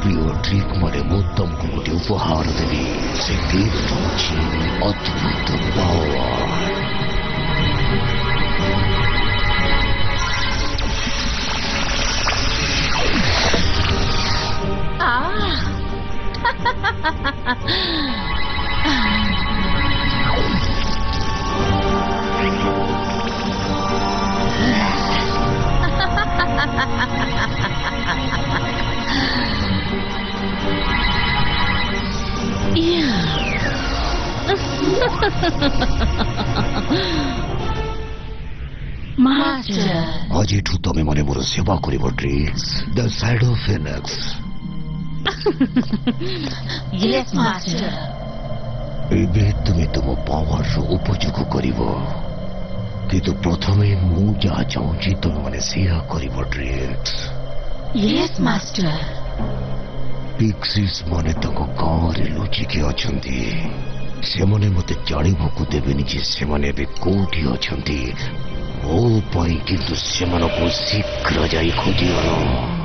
प्रिय ट्रिक माने मु तुमको गोटे उपहार देवी से गिफ्ट होची अद्भुत पावर Master. आज तुम मैंने मोर सेवा कर tricks the shadow Phoenix Yes, Master. एबे तुम तुम पावर उपयोग कर किंतु प्रथम मु जहाँ चाहूँ तुम मैंने सेया कर ट्रिक्स Yes, Master. पिक्सीस माने तक गाँव लुचिकी अच्छा से मत जानवाक देवेनि से कौटी अच्छा मो किंतु से शीघ्र जा खोजी